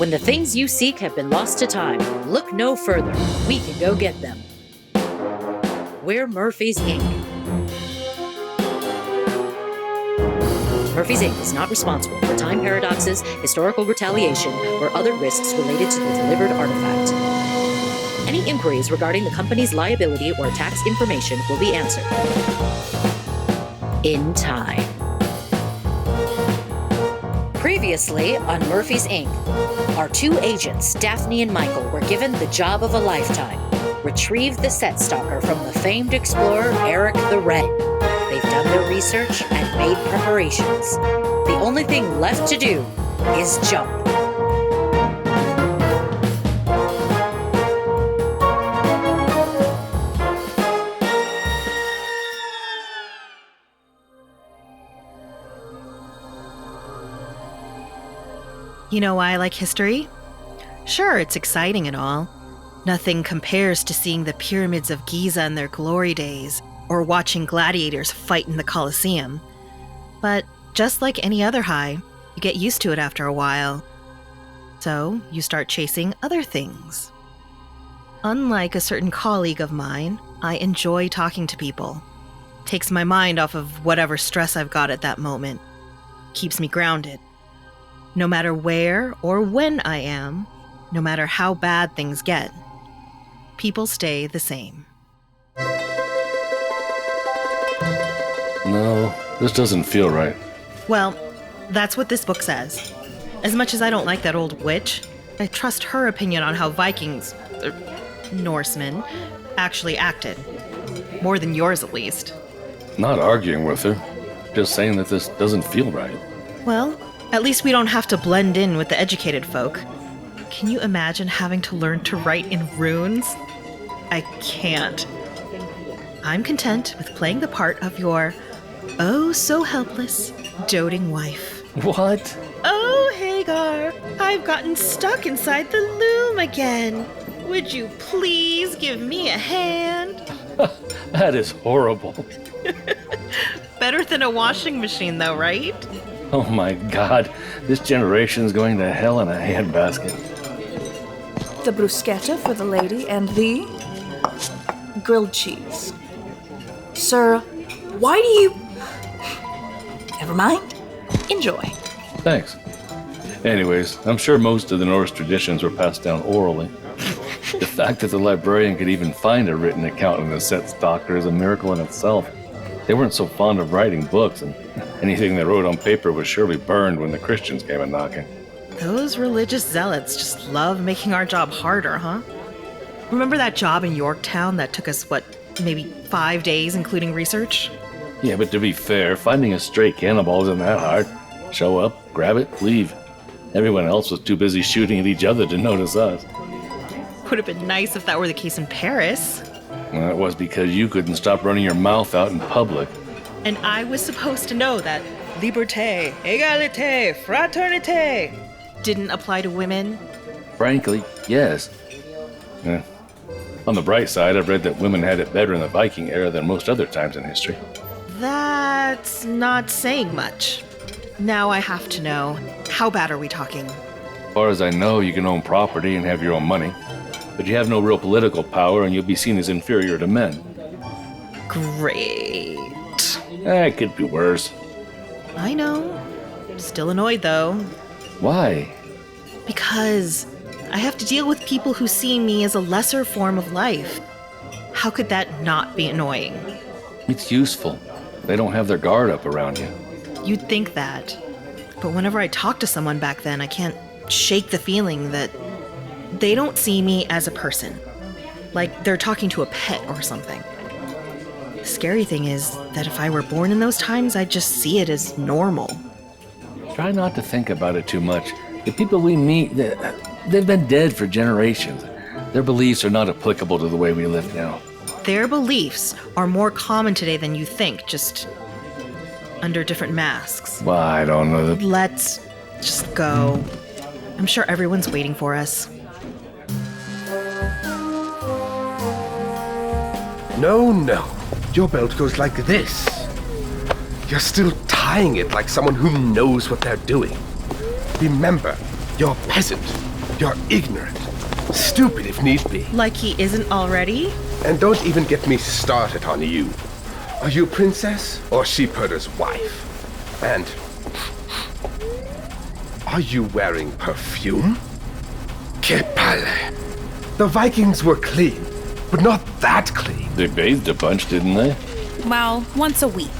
When the things you seek have been lost to time, look no further. We can go get them. We're Murphy's Inc. Murphy's Inc. is not responsible for time paradoxes, historical retaliation, or other risks related to the delivered artifact. Any inquiries regarding the company's liability or tax information will be answered in time. Previously on Murphy's Inc., our two agents, Daphne and Michael, were given the job of a lifetime: retrieve the set stalker from the famed explorer Eric the Red. They've done their research and made preparations. The only thing left to do is jump. You know why I like history? Sure, it's exciting and all. Nothing compares to seeing the pyramids of Giza in their glory days, or watching gladiators fight in the Colosseum. But just like any other high, you get used to it after a while. So you start chasing other things. Unlike a certain colleague of mine, I enjoy talking to people. Takes my mind off of whatever stress I've got at that moment. Keeps me grounded. No matter where or when I am, no matter how bad things get, people stay the same. No, this doesn't feel right. Well, that's what this book says. As much as I don't like that old witch, I trust her opinion on how Vikings, Norsemen, actually acted. More than yours, at least. Not arguing with her, just saying that this doesn't feel right. Well, at least we don't have to blend in with the educated folk. Can you imagine having to learn to write in runes? I can't. I'm content with playing the part of your oh-so-helpless, doting wife. What? Oh, Hagar, I've gotten stuck inside the loom again. Would you please give me a hand? That is horrible. Better than a washing machine, though, right? Oh my God, this generation's going to hell in a handbasket. The bruschetta for the lady and the grilled cheese. Sir, why do you... Never mind. Enjoy. Thanks. Anyways, I'm sure most of the Norse traditions were passed down orally. The fact that the librarian could even find a written account of the set stalker is a miracle in itself. They weren't so fond of writing books, and anything they wrote on paper was surely burned when the Christians came a-knocking. Those religious zealots just love making our job harder, huh? Remember that job in Yorktown that took us, maybe 5 days, including research? Yeah, but to be fair, finding a stray cannonball isn't that hard. Show up, grab it, leave. Everyone else was too busy shooting at each other to notice us. Would have been nice if that were the case in Paris. Well, that was because you couldn't stop running your mouth out in public. And I was supposed to know that liberté, égalité, fraternité didn't apply to women. Frankly, yes. On the bright side, I've read that women had it better in the Viking era than most other times in history. That's not saying much. Now I have to know, how bad are we talking? As far as I know, you can own property and have your own money, but you have no real political power and you'll be seen as inferior to men. Great. It could be worse. I know. Still annoyed, though. Why? Because I have to deal with people who see me as a lesser form of life. How could that not be annoying? It's useful. They don't have their guard up around you. You'd think that. But whenever I talk to someone back then, I can't shake the feeling that they don't see me as a person. Like they're talking to a pet or something. The scary thing is that if I were born in those times, I'd just see it as normal. Try not to think about it too much. The people we meet, they've been dead for generations. Their beliefs are not applicable to the way we live now. Their beliefs are more common today than you think, just under different masks. Well, I don't know. Let's just go. I'm sure everyone's waiting for us. No. Your belt goes like this. You're still tying it like someone who knows what they're doing. Remember, you're a peasant. You're ignorant. Stupid if need be. Like he isn't already? And don't even get me started on you. Are you princess or sheepherder's wife? And are you wearing perfume? Que parle. The Vikings were clean, but not that clean. They bathed a bunch, didn't they? Well, once a week.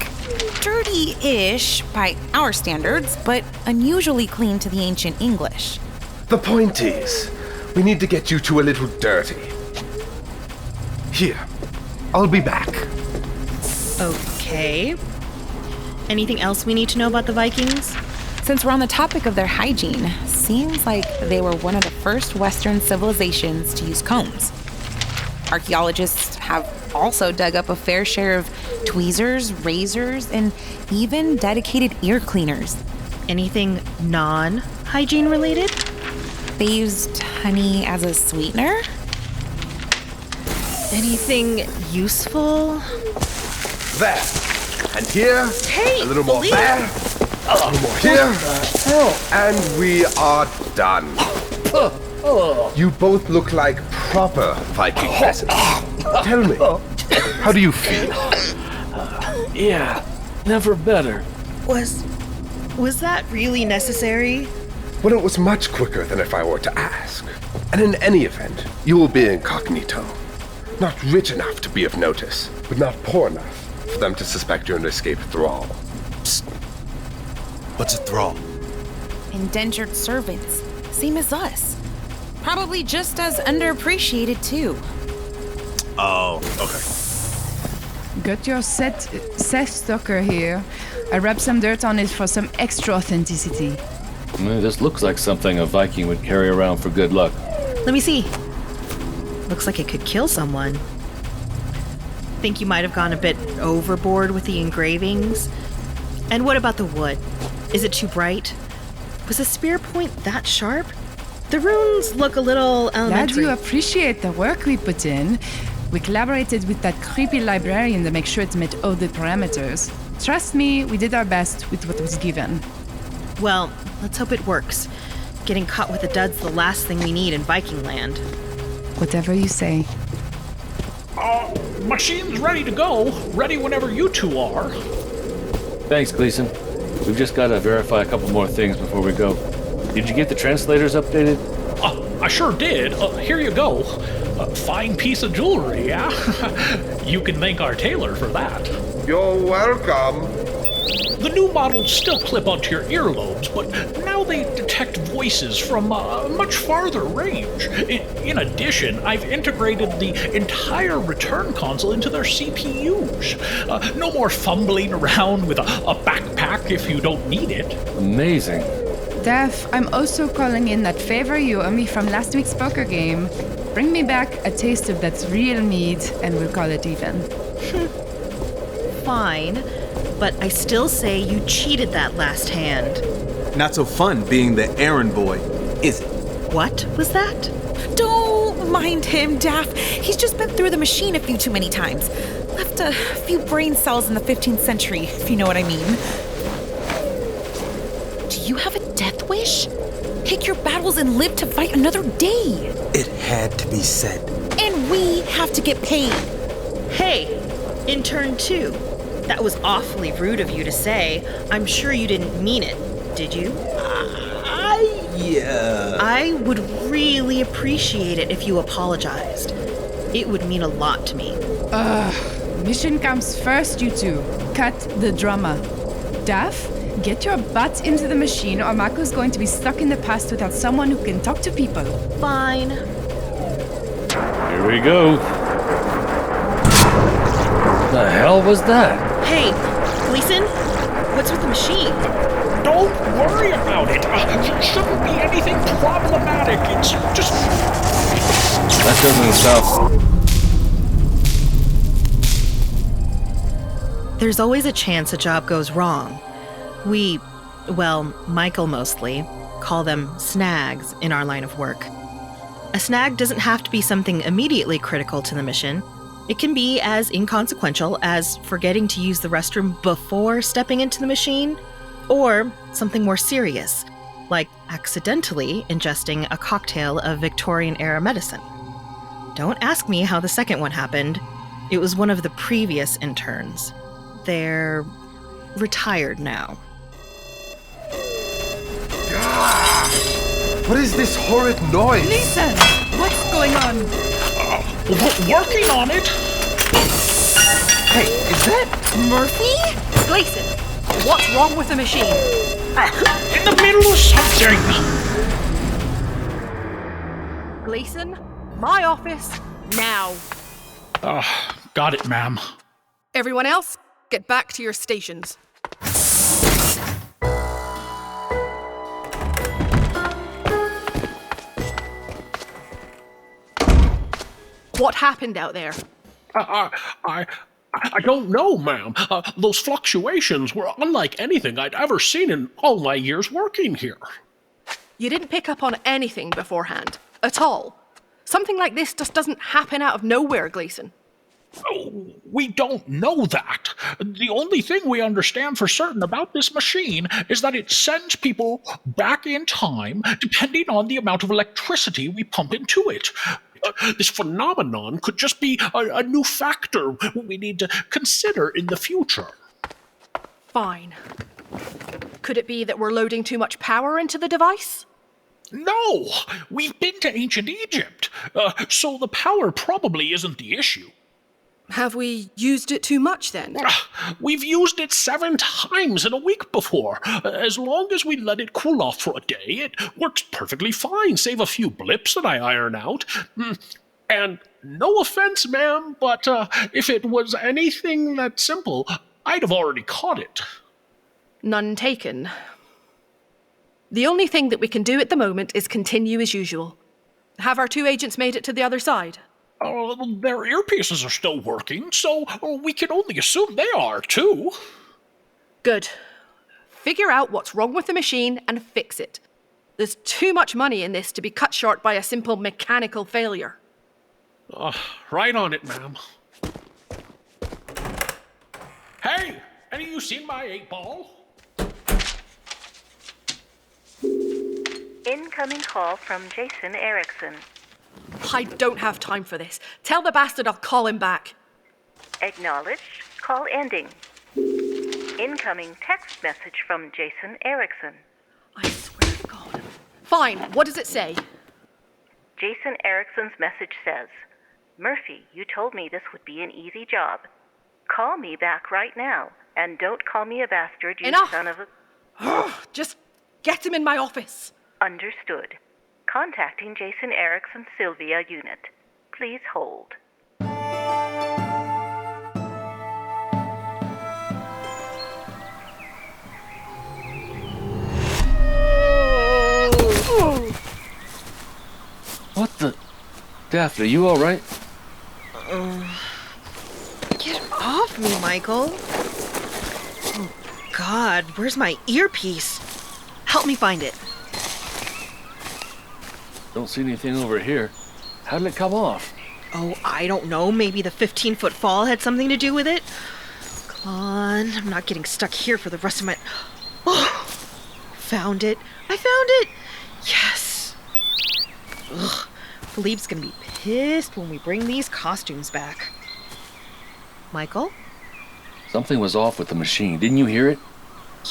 Dirty-ish by our standards, but unusually clean to the ancient English. The point is, we need to get you two a little dirty. Here, I'll be back. Okay. Anything else we need to know about the Vikings? Since we're on the topic of their hygiene, seems like they were one of the first Western civilizations to use combs. Archaeologists have also dug up a fair share of tweezers, razors, and even dedicated ear cleaners. Anything non-hygiene related? They used honey as a sweetener? Anything useful? There. And here. Hey, a little more believe- there. A little more here. And we are done. You both look like proper Viking peasants. Tell me, how do you feel? Yeah, never better. Was that really necessary? Well, it was much quicker than if I were to ask. And in any event, you will be incognito. Not rich enough to be of notice, but not poor enough for them to suspect you're an escaped thrall. What's a thrall? Indentured servants, same as us. Probably just as underappreciated, too. Oh, okay. Got your Seth Stoker here. I rubbed some dirt on it for some extra authenticity. This looks like something a Viking would carry around for good luck. Let me see. Looks like it could kill someone. Think you might have gone a bit overboard with the engravings? And what about the wood? Is it too bright? Was the spear point that sharp? The runes look a little Glad elementary. you appreciate the work we put in. We collaborated with that creepy librarian to make sure it met all the parameters. Trust me, we did our best with what was given. Well, let's hope it works. Getting caught with the duds the last thing we need in Viking land. Whatever you say. Machine's ready to go. Ready whenever you two are. Thanks, Gleason. We've just got to verify a couple more things before we go. Did you get the translators updated? I sure did. Here you go. A fine piece of jewelry, yeah? You can thank our tailor for that. You're welcome. The new models still clip onto your earlobes, but now they detect voices from much farther range. In addition, I've integrated the entire return console into their CPUs. No more fumbling around with a backpack if you don't need it. Amazing. Daph, I'm also calling in that favor you owe me from last week's poker game. Bring me back a taste of that real meat, and we'll call it even. Fine, but I still say you cheated that last hand. Not so fun being the errand boy, is it? What was that? Don't mind him, Daff. He's just been through the machine a few too many times. Left a few brain cells in the 15th century, if you know what I mean. Do you have a death wish? Pick your battles and live to fight another day. It had to be said. And we have to get paid. Hey, intern 2. That was awfully rude of you to say. I'm sure you didn't mean it, did you? Yeah. I would really appreciate it if you apologized. It would mean a lot to me. Mission comes first, you two. Cut the drama. Daph, get your butt into the machine, or Mako's going to be stuck in the past without someone who can talk to people. Fine. Here we go. The hell was that? Hey, Gleason, what's with the machine? Don't worry about it. It shouldn't be anything problematic. It's just... That doesn't sound... There's always a chance a job goes wrong. Michael mostly, call them snags in our line of work. A snag doesn't have to be something immediately critical to the mission. It can be as inconsequential as forgetting to use the restroom before stepping into the machine, or something more serious, like accidentally ingesting a cocktail of Victorian-era medicine. Don't ask me how the second one happened. It was one of the previous interns. They're retired now. What is this horrid noise? Listen! What's going on? Working on it. Hey, is that... Murphy? Gleason, what's wrong with the machine? In the middle of something. Gleason, my office, now. Got it, ma'am. Everyone else, get back to your stations. What happened out there? I don't know, ma'am. Those fluctuations were unlike anything I'd ever seen in all my years working here. You didn't pick up on anything beforehand, at all. Something like this just doesn't happen out of nowhere, Gleason. Oh, we don't know that. The only thing we understand for certain about this machine is that it sends people back in time depending on the amount of electricity we pump into it. This phenomenon could just be a new factor we need to consider in the future. Fine. Could it be that we're loading too much power into the device? No! We've been to ancient Egypt, so the power probably isn't the issue. Have we used it too much then? We've used it 7 times in a week before. As long as we let it cool off for a day, it works perfectly fine, save a few blips that I iron out. And no offense, ma'am, but if it was anything that simple, I'd have already caught it. None taken. The only thing that we can do at the moment is continue as usual. Have our 2 agents made it to the other side? Their earpieces are still working, so we can only assume they are, too. Good. Figure out what's wrong with the machine and fix it. There's too much money in this to be cut short by a simple mechanical failure. Right on it, ma'am. Hey, any of you seen my 8-ball? Incoming call from Jason Erickson. I don't have time for this. Tell the bastard I'll call him back. Acknowledged. Call ending. Incoming text message from Jason Erickson. I swear to God. Fine, what does it say? Jason Erickson's message says, Murphy, you told me this would be an easy job. Call me back right now, and don't call me a bastard, you Enough! son of a... Just get him in my office. Understood. Contacting Jason Erickson's Sylvia unit. Please hold. What the? Daphne, you all right? Get off me, Michael. Oh, God, where's my earpiece? Help me find it. Don't see anything over here. How did it come off? Oh, I don't know. Maybe the 15-foot fall had something to do with it. Come on, I'm not getting stuck here for the rest of my... Oh, found it. I found it. Yes. Ugh, Philippe's gonna be pissed when we bring these costumes back. Michael? Something was off with the machine. Didn't you hear it?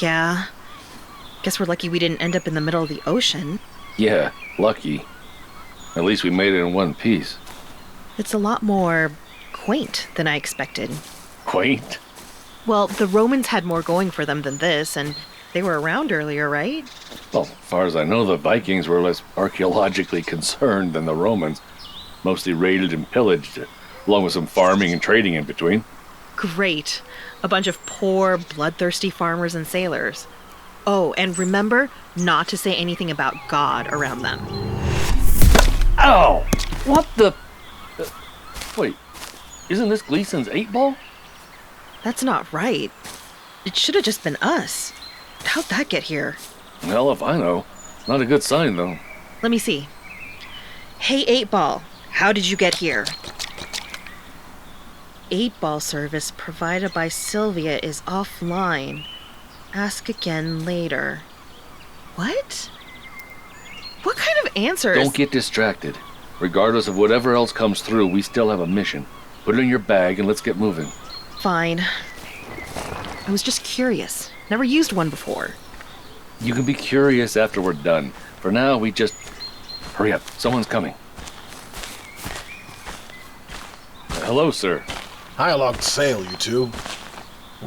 Yeah. Guess we're lucky we didn't end up in the middle of the ocean. Yeah, lucky. At least we made it in one piece. It's a lot more quaint than I expected. Quaint? Well, the Romans had more going for them than this, and they were around earlier, right? Well, as far as I know, the Vikings were less archaeologically concerned than the Romans. Mostly raided and pillaged, along with some farming and trading in between. Great. A bunch of poor, bloodthirsty farmers and sailors. Oh, and remember not to say anything about God around them. Ow! What the... wait, isn't this Gleason's 8-ball? That's not right. It should have just been us. How'd that get here? Hell if I know. Not a good sign, though. Let me see. Hey, 8-ball, how did you get here? 8-ball service provided by Sylvia is offline. Ask again later. What? What kind of answers? Don't get distracted. Regardless of whatever else comes through, we still have a mission. Put it in your bag and let's get moving. Fine. I was just curious. Never used one before. You can be curious after we're done. For now, we just... Hurry up. Someone's coming. Hello, sir. Hi along sail, you two.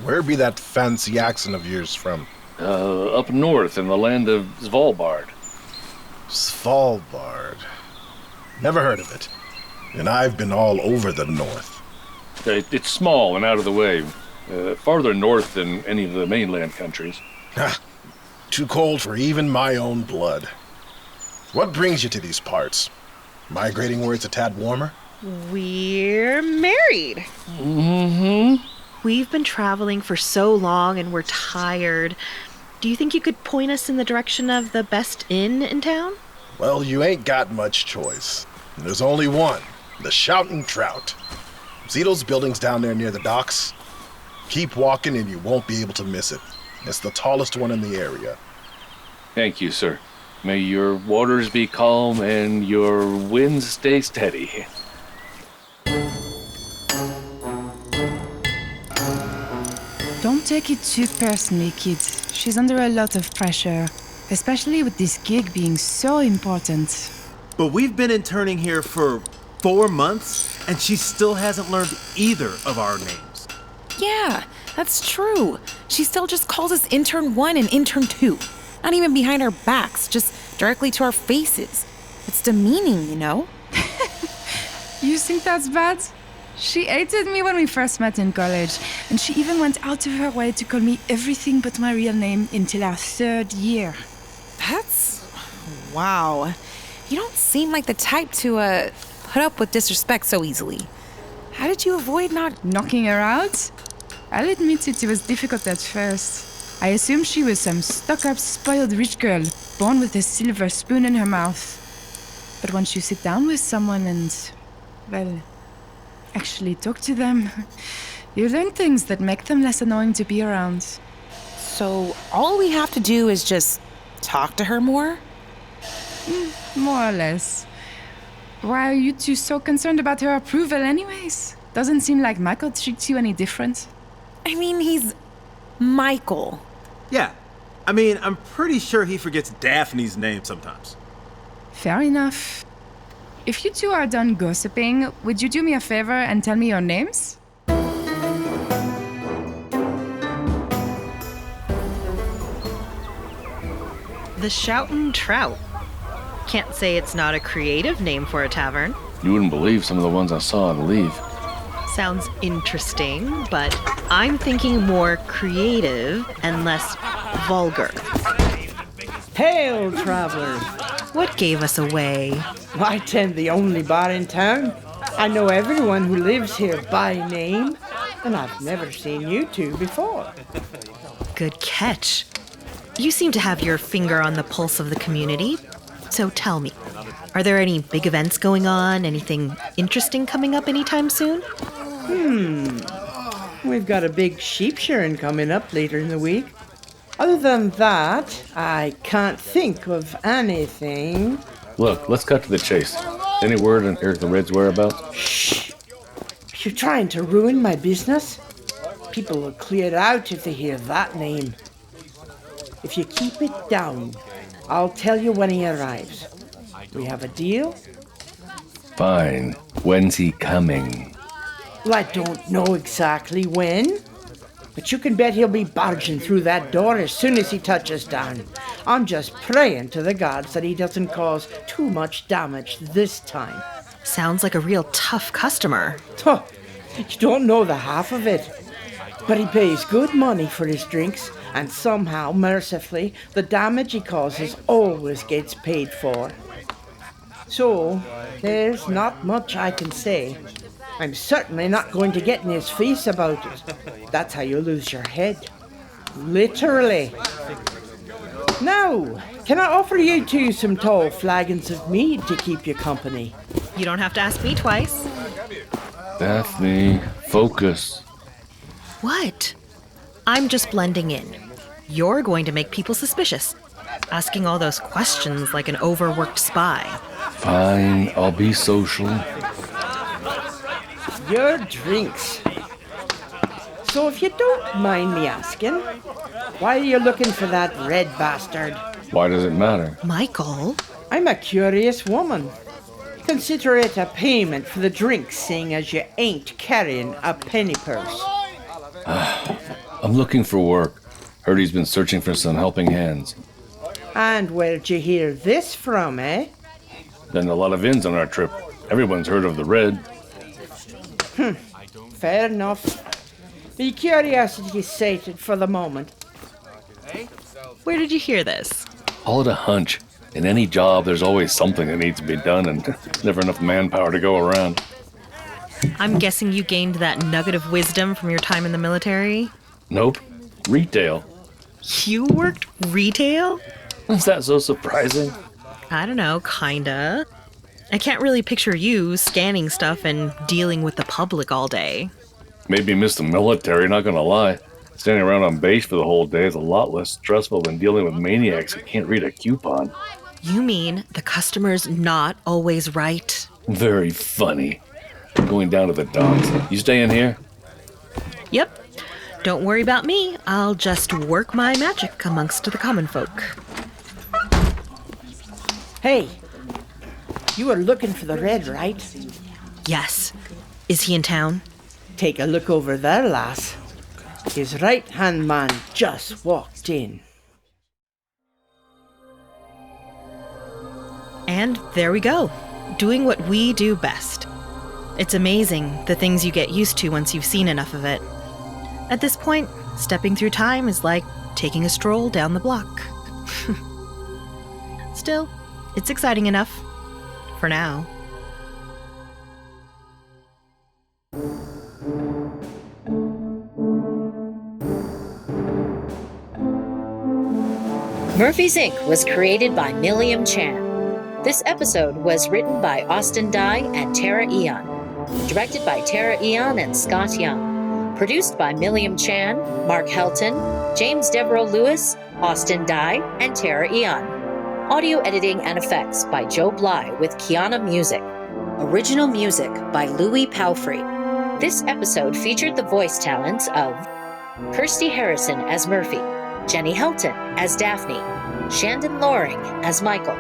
Where be that fancy accent of yours from? Up north in the land of Svalbard. Svalbard. Never heard of it. And I've been all over the north. It's small and out of the way. Farther north than any of the mainland countries. Ha! Too cold for even my own blood. What brings you to these parts? Migrating where it's a tad warmer? We're married. Mm-hmm. We've been traveling for so long and we're tired. Do you think you could point us in the direction of the best inn in town? Well, you ain't got much choice. There's only one, the Shouting Trout. See those buildings down there near the docks? Keep walking and you won't be able to miss it. It's the tallest one in the area. Thank you, sir. May your waters be calm and your winds stay steady. Don't take it too personally, kids. She's under a lot of pressure, especially with this gig being so important. But we've been interning here for 4 months, and she still hasn't learned either of our names. Yeah, that's true. She still just calls us Intern 1 and Intern 2. Not even behind our backs, just directly to our faces. It's demeaning, you know? You think that's bad? She hated me when we first met in college, and she even went out of her way to call me everything but my real name until our 3rd year. That's... wow. You don't seem like the type to, put up with disrespect so easily. How did you avoid not... knocking her out? I'll admit it was difficult at first. I assumed she was some stuck-up, spoiled rich girl, born with a silver spoon in her mouth. But once you sit down with someone and, well, actually talk to them, you learn things that make them less annoying to be around. So all we have to do is just talk to her more? More or less. Why are you two so concerned about her approval anyways? Doesn't seem like Michael treats you any different. I mean, he's Michael. Yeah. I mean, I'm pretty sure he forgets Daphne's name sometimes. Fair enough. If you two are done gossiping, would you do me a favor and tell me your names? The Shoutin' Trout. Can't say it's not a creative name for a tavern. You wouldn't believe some of the ones I saw on leave. Sounds interesting, but I'm thinking more creative and less vulgar. Hail, travelers! What gave us away? I tend the only bar in town. I know everyone who lives here by name, and I've never seen you two before. Good catch. You seem to have your finger on the pulse of the community. So tell me, are there any big events going on? Anything interesting coming up anytime soon? We've got a big sheep shearing coming up later in the week. Other than that, I can't think of anything. Look, let's cut to the chase. Any word on Eric the Red's whereabouts? Shh! Are you trying to ruin my business? People will clear out if they hear that name. If you keep it down, I'll tell you when he arrives. We have a deal? Fine. When's he coming? Well, I don't know exactly when, but you can bet he'll be barging through that door as soon as he touches down. I'm just praying to the gods that he doesn't cause too much damage this time. Sounds like a real tough customer. Huh, you don't know the half of it. But he pays good money for his drinks, and somehow, mercifully, the damage he causes always gets paid for. So, there's not much I can say. I'm certainly not going to get in his face about it. That's how you lose your head. Literally. Now, can I offer you two some tall flagons of mead to keep you company? You don't have to ask me twice. Daphne, focus. What? I'm just blending in. You're going to make people suspicious. asking all those questions like an overworked spy. Fine, I'll be social. Your drinks. So if you don't mind me asking, why are you looking for that red bastard? Why does it matter? Michael? I'm a curious woman. Consider it a payment for the drinks, seeing as you ain't carrying a penny purse. I'm looking for work. Heard he's been searching for some helping hands. And where'd you hear this from, eh? Been a lot of inns on our trip. Everyone's heard of the Red. Fair enough. Be curiosity sated for the moment. Where did you hear this? Call it a hunch. In any job, there's always something that needs to be done and never enough manpower to go around. I'm guessing you gained that nugget of wisdom from your time in the military? Nope. Retail. You worked retail? Is that so surprising? I don't know, kinda. I can't really picture you scanning stuff and dealing with the public all day. Maybe miss the military, not gonna lie. Standing around on base for the whole day is a lot less stressful than dealing with maniacs who can't read a coupon. You mean the customer's not always right? Very funny. I'm going down to the docks. You staying here? Yep. Don't worry about me. I'll just work my magic amongst the common folk. Hey, you were looking for the Red, right? Yes. Is he in town? Take a look over there, lass. His right-hand man just walked in. And there we go, doing what we do best. It's amazing the things you get used to once you've seen enough of it. At this point, stepping through time is like taking a stroll down the block. Still, it's exciting enough. For now. Murphy's Inc. was created by Milliam Chan. This episode was written by Austin Dye and Tara Eon. Directed by Tara Eon and Scott Young. Produced by Milliam Chan, Mark Helton, James Devereaux Lewis, Austin Dye, and Tara Eon. Audio editing and effects by Joe Bly with Kiana Music. Original music by Louis Palfrey. This episode featured the voice talents of Kirsty Harrison as Murphy, Jenny Helton as Daphne, Shandon Loring as Michael,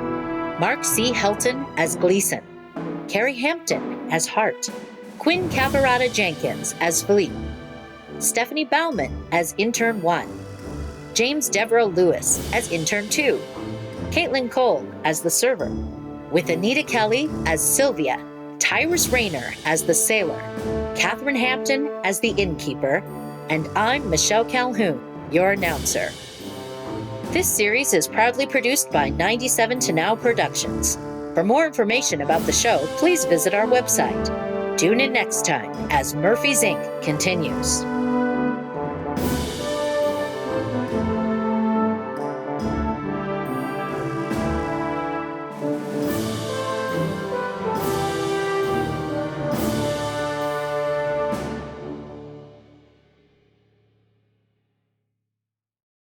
Mark C. Helton as Gleason, Carrie Hampton as Hart, Quinn Cavarata Jenkins as Philippe, Stephanie Bauman as Intern 1, James Devereaux Lewis as Intern 2, Caitlin Cole as the server, with Anita Kelly as Sylvia, Tyrus Rayner as the sailor, Catherine Hampton as the innkeeper, and I'm Michelle Calhoun, your announcer. This series is proudly produced by 97 to Now Productions. For more information about the show, please visit our website. Tune in next time as Murphy's Inc. continues.